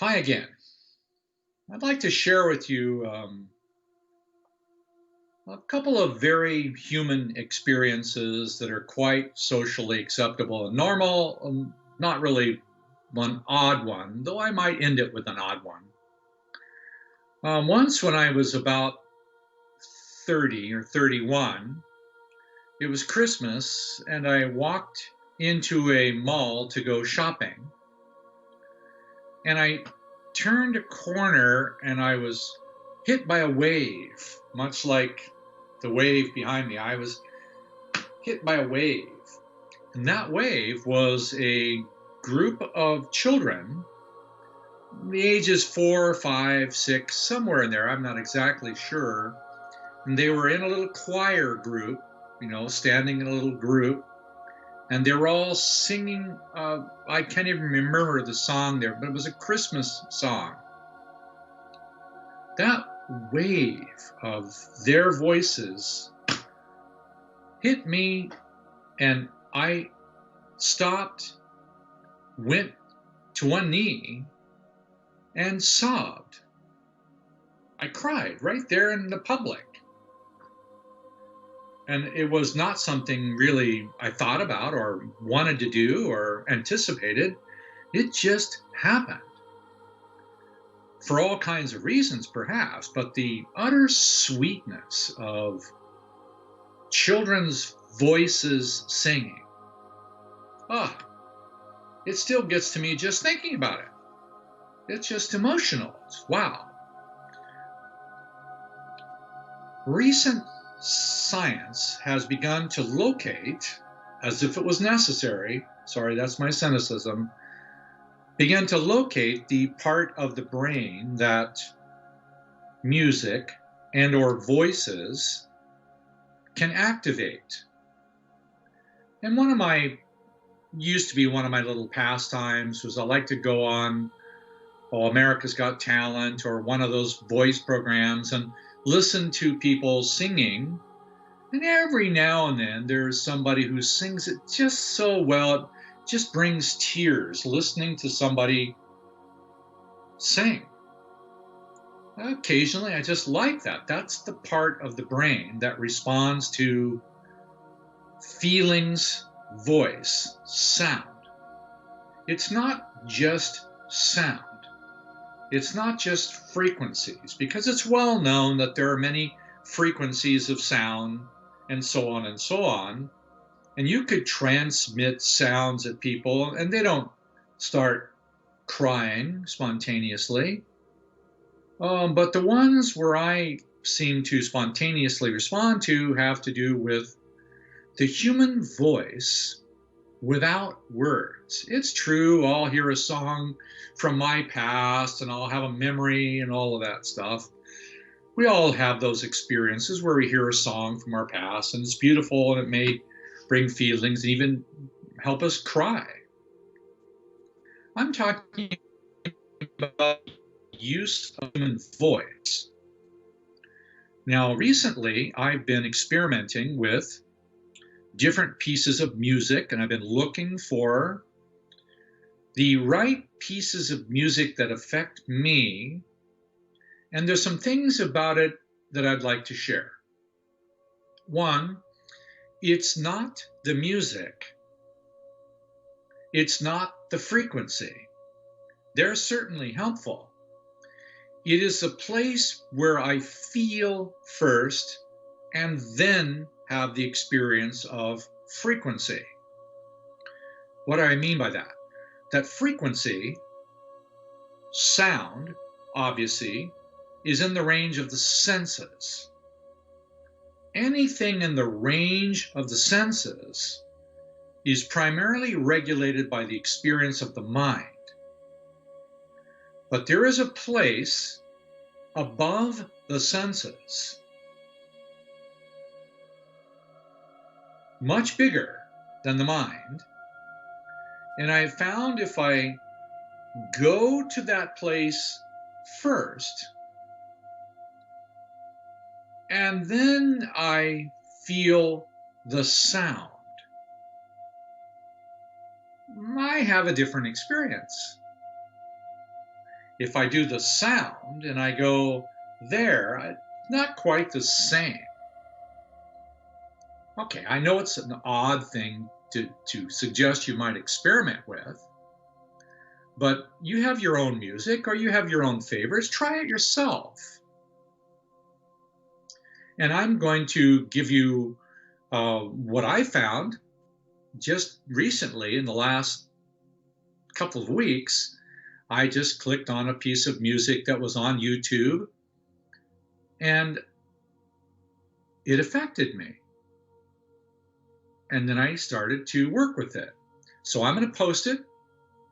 Hi again. I'd like to share with you a couple of very human experiences that are quite socially acceptable and normal, not really one odd one, though I might end it with an odd one. Once, when I was about 30 or 31, it was Christmas, and I walked into a mall to go shopping. And I turned a corner and I was hit by a wave, much like the wave behind me. I was hit by a wave. And that wave was a group of children, the ages 4, 5, 6, somewhere in there. I'm not exactly sure. And they were in a little choir group, standing in a little group. And they were all singing. I can't even remember the song there, but it was a Christmas song. That wave of their voices hit me, and I stopped, went to one knee, and sobbed. I cried right there in the public. And it was not something really I thought about or wanted to do or anticipated. It just happened. For all kinds of reasons, perhaps, but the utter sweetness of children's voices singing, it still gets to me just thinking about it. It's just emotional. Wow. Recent science has begun to locate, as if it was necessary, sorry, that's my cynicism, began to locate the part of the brain that music and or voices can activate. And used to be one of my little pastimes was I like to go on America's Got Talent or one of those voice programs and listen to people singing. And every now and then there's somebody who sings it just so well, it just brings tears listening to somebody sing. Occasionally, I just like that. That's the part of the brain that responds to feelings, voice, sound. It's not just sound. It's not just frequencies, because it's well known that there are many frequencies of sound and so on and so on. And you could transmit sounds at people and they don't start crying spontaneously. But the ones where I seem to spontaneously respond to have to do with the human voice without words. It's true, I'll hear a song from my past and I'll have a memory and all of that stuff. We all have those experiences where we hear a song from our past and it's beautiful and it may bring feelings and even help us cry. I'm talking about use of human voice. Now, recently, I've been experimenting with different pieces of music, and I've been looking for the right pieces of music that affect me, and there's some things about it that I'd like to share. One, it's not the music. It's not the frequency. They're certainly helpful. It is a place where I feel first and then have the experience of frequency. What do I mean by that? That frequency, sound, obviously, is in the range of the senses. Anything in the range of the senses is primarily regulated by the experience of the mind. But there is a place above the senses, much bigger than the mind. And I found if I go to that place first, and then I feel the sound, I have a different experience. If I do the sound and I go there, not quite the same. Okay, I know it's an odd thing to suggest you might experiment with, but you have your own music or you have your own favorites. Try it yourself. And I'm going to give you what I found just recently in the last couple of weeks. I just clicked on a piece of music that was on YouTube, and it affected me. And then I started to work with it. So I'm going to post it.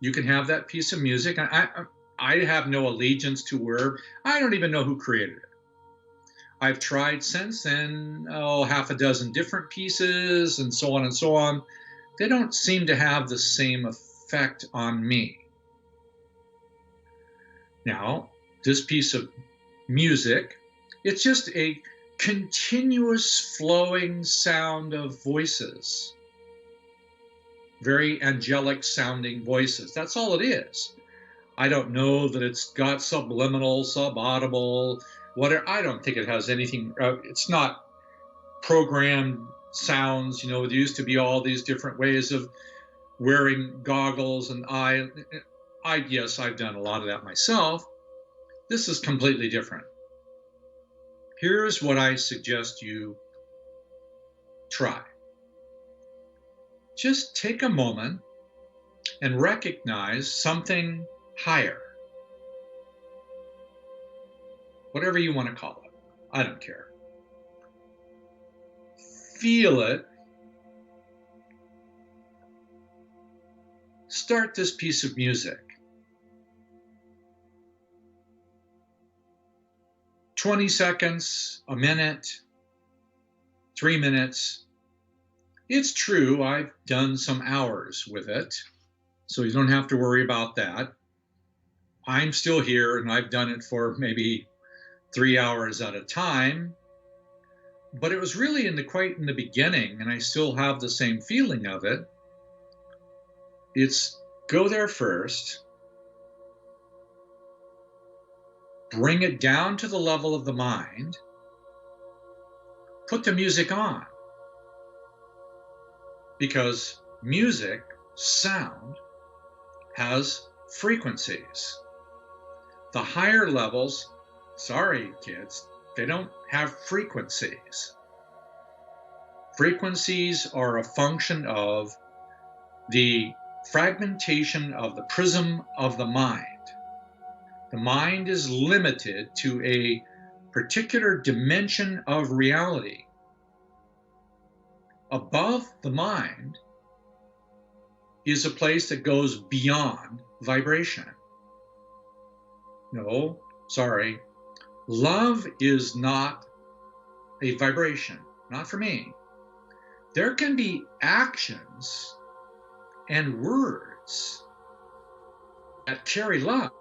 You can have that piece of music. I have no allegiance to where, I don't even know who created it. I've tried since then, half a dozen different pieces and so on and so on. They don't seem to have the same effect on me. Now, this piece of music, it's just a continuous flowing sound of voices. Very angelic sounding voices. That's all it is. I don't know that it's got subliminal, subaudible, whatever. I don't think it has anything. It's not programmed sounds. There used to be all these different ways of wearing goggles, and yes, I've done a lot of that myself. This is completely different. Here's what I suggest you try. Just take a moment and recognize something higher. Whatever you want to call it. I don't care. Feel it. Start this piece of music. 20 seconds, a minute, 3 minutes. It's true, I've done some hours with it, so you don't have to worry about that. I'm still here, and I've done it for maybe 3 hours at a time, but it was really quite in the beginning, and I still have the same feeling of it. It's go there first, bring it down to the level of the mind, put the music on. Because music, sound, has frequencies. The higher levels, sorry kids, they don't have frequencies. Frequencies are a function of the fragmentation of the prism of the mind. The mind is limited to a particular dimension of reality. Above the mind is a place that goes beyond vibration. No, sorry. Love is not a vibration, not for me. There can be actions and words that carry love.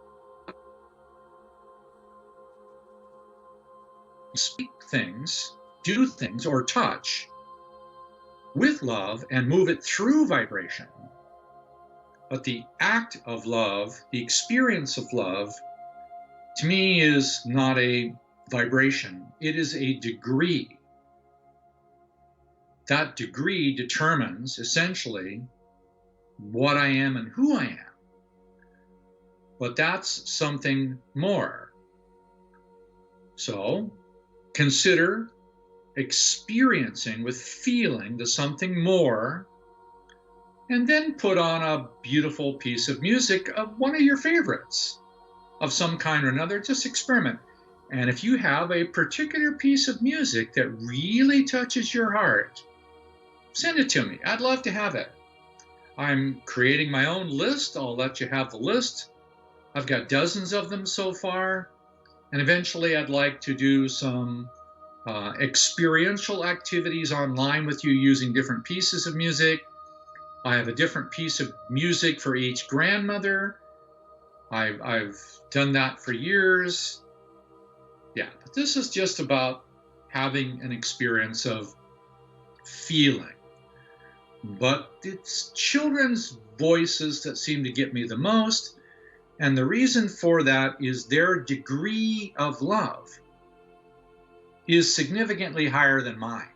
Speak things, do things, or touch with love and move it through vibration. But the act of love, the experience of love, to me is not a vibration. It is a degree. That degree determines essentially what I am and who I am. But that's something more. So consider experiencing with feeling the something more, and then put on a beautiful piece of music of one of your favorites of some kind or another. Just experiment. And if you have a particular piece of music that really touches your heart, send it to me. I'd love to have it. I'm creating my own list. I'll let you have the list. I've got dozens of them so far. And eventually I'd like to do some experiential activities online with you using different pieces of music. I have a different piece of music for each grandmother. I've done that for years. Yeah, but this is just about having an experience of feeling. But it's children's voices that seem to get me the most. And the reason for that is their degree of love is significantly higher than mine.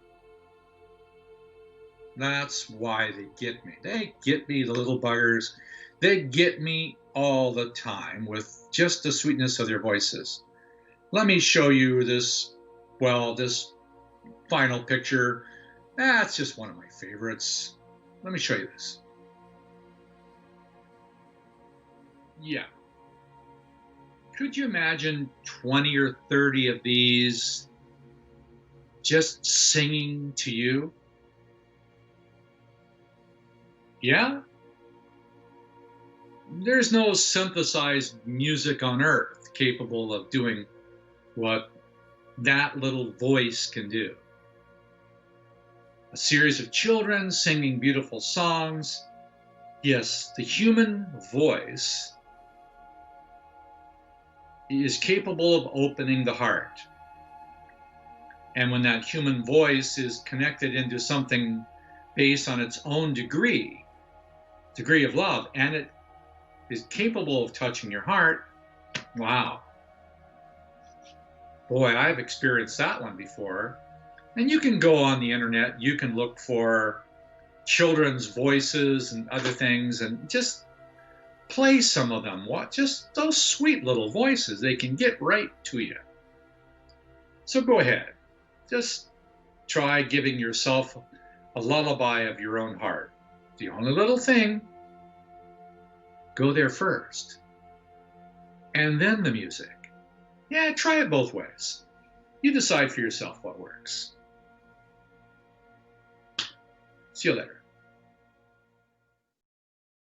That's why they get me. They get me, the little buggers. They get me all the time with just the sweetness of their voices. Let me show you this, well, this final picture. That's just one of my favorites. Let me show you this. Yeah. Could you imagine 20 or 30 of these just singing to you? Yeah? There's no synthesized music on earth capable of doing what that little voice can do. A series of children singing beautiful songs. Yes, the human voice is capable of opening the heart. And when that human voice is connected into something based on its own degree of love, and it is capable of touching your heart, wow. Boy, I've experienced that one before. And you can go on the internet, you can look for children's voices and other things and just play some of them. What? Just those sweet little voices, they can get right to you. So go ahead, just try giving yourself a lullaby of your own heart. The only little thing, go there first, and then the music. Yeah, try it both ways. You decide for yourself what works. See you later.